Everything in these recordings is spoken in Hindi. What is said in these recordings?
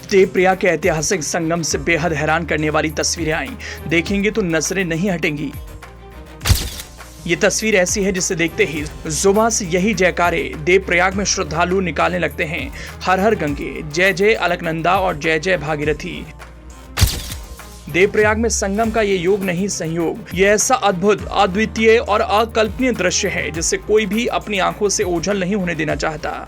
देवप्रयाग के ऐतिहासिक संगम से बेहद हैरान करने वाली तस्वीरें आई। देखेंगे तो नजरें नहीं हटेंगी। ये तस्वीर ऐसी है जिसे देखते ही जुबान से यही जयकारे देवप्रयाग में श्रद्धालु निकालने लगते हैं। हर हर गंगे, जय जय अलकनंदा और जय जय भागीरथी। देवप्रयाग में संगम का ये योग नहीं संयोग, ये ऐसा अद्भुत, अद्वितीय और अकल्पनीय दृश्य है जिसे कोई भी अपनी आंखों से ओझल नहीं होने देना चाहता।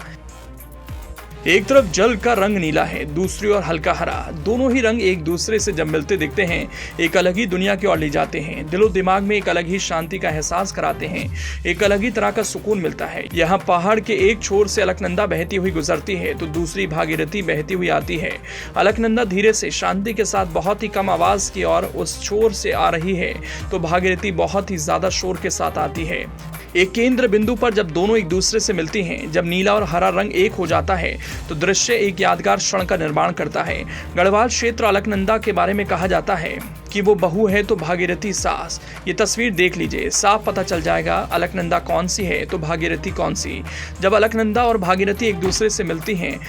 एक तरफ जल का रंग नीला है, दूसरी ओर हल्का हरा। दोनों ही रंग एक दूसरे से जब मिलते दिखते हैं, एक अलग ही दुनिया की ओर ले जाते हैं। दिलो दिमाग में एक अलग ही शांति का एहसास कराते हैं, एक अलग ही तरह का सुकून मिलता है। यहाँ पहाड़ के एक छोर से अलकनंदा बहती हुई गुजरती है तो दूसरी भागीरथी बहती हुई आती है। अलकनंदा धीरे से शांति के साथ बहुत ही कम आवाज की ओर उस छोर से आ रही है तो भागीरथी बहुत ही ज्यादा शोर के साथ आती है। एक केंद्र बिंदु पर जब दोनों एक दूसरे से मिलती हैं, जब नीला और हरा रंग एक हो जाता है तो दृश्य एक यादगार क्षण का निर्माण करता है। गढ़वाल क्षेत्र अलकनंदा के बारे में कहा जाता है कि वो बहू है तो भागीरथी सास। ये तस्वीर देख लीजिए, साफ पता चल जाएगा अलकनंदा कौन सी है तो भागीरथी कौन सी। जब अलकनंदा और भागीरथी एक दूसरे से मिलती हैं,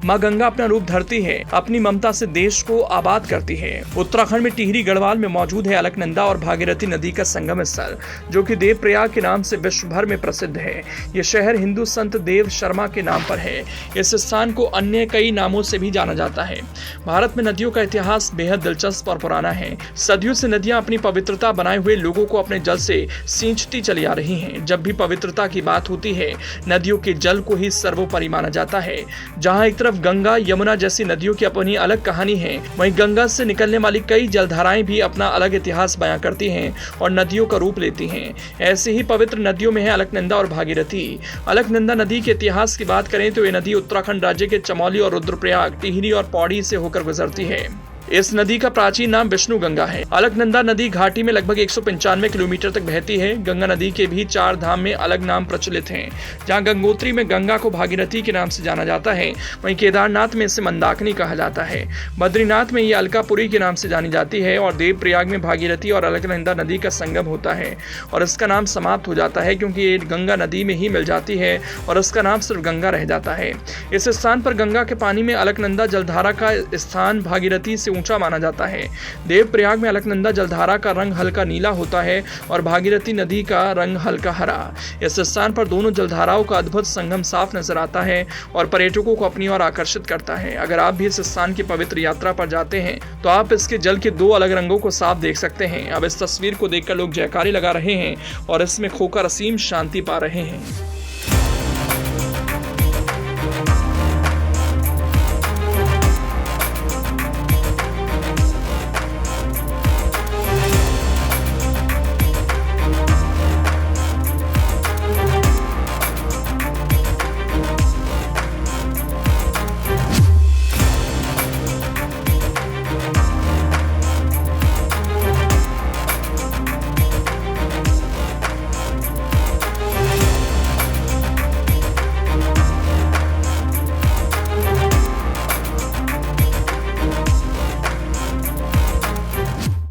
माँ गंगा अपना रूप धरती है, अपनी ममता से देश को आबाद करती है। उत्तराखंड में टिहरी गढ़वाल में मौजूद है अलकनंदा और भागीरथी नदी का संगम स्थल, जो कि देवप्रयाग के नाम से विश्व भर में प्रसिद्ध है। ये शहर हिंदू संत देव शर्मा के नाम पर है। इस स्थान को अन्य कई नामों से भी जाना जाता है। भारत में नदियों का इतिहास बेहद दिलचस्प और पुराना है। सदियों से नदियां अपनी पवित्रता बनाए हुए लोगों को अपने जल से सींचती चली आ रही हैं। जब भी पवित्रता की बात होती है, नदियों के जल को ही सर्वोपरि माना जाता है। जहाँ एक तरफ गंगा, यमुना जैसी नदियों की अपनी अलग कहानी है, वहीं गंगा से निकलने वाली कई जलधाराएं भी अपना अलग इतिहास बयां करती हैं और नदियों का रूप लेती हैं। ऐसे ही पवित्र नदियों में है अलकनंदा और भागीरथी। अलकनंदा नदी के इतिहास की बात करें तो ये नदी उत्तराखंड राज्य के चमोली और रुद्रप्रयाग, टिहरी और पौड़ी से होकर गुजरती है। इस नदी का प्राचीन नाम विष्णु गंगा है। अलकनंदा नदी घाटी में लगभग 195 किलोमीटर तक बहती है। गंगा नदी के भी 4 धाम में अलग नाम प्रचलित हैं। जहां गंगोत्री में गंगा को भागीरथी के नाम से जाना जाता है, वहीं केदारनाथ में इसे मंदाकिनी कहा जाता है। बद्रीनाथ में ये अलकापुरी के नाम से जानी जाती है और देवप्रयाग में भागीरथी और अलकनंदा नदी का संगम होता है और इसका नाम समाप्त हो जाता है क्योंकि ये गंगा नदी में ही मिल जाती है और इसका नाम सिर्फ गंगा रह जाता है। इस स्थान पर गंगा के पानी में अलकनंदा जलधारा का स्थान भागीरथी से ऊंचा माना जाता है। देवप्रयाग में अलकनंदा जलधारा का रंग हल्का नीला होता है और भागीरथी नदी का रंग हल्का हरा। इस स्थान पर दोनों जलधाराओं का अद्भुत संगम साफ नजर आता है और पर्यटकों को अपनी ओर आकर्षित करता है। अगर आप भी इस स्थान की पवित्र यात्रा पर जाते हैं तो आप इसके जल के 2 अलग रंगों को साफ देख सकते हैं। अब इस तस्वीर को देखकर लोग जयकारे लगा रहे हैं और इसमें खोकर असीम शांति पा रहे हैं।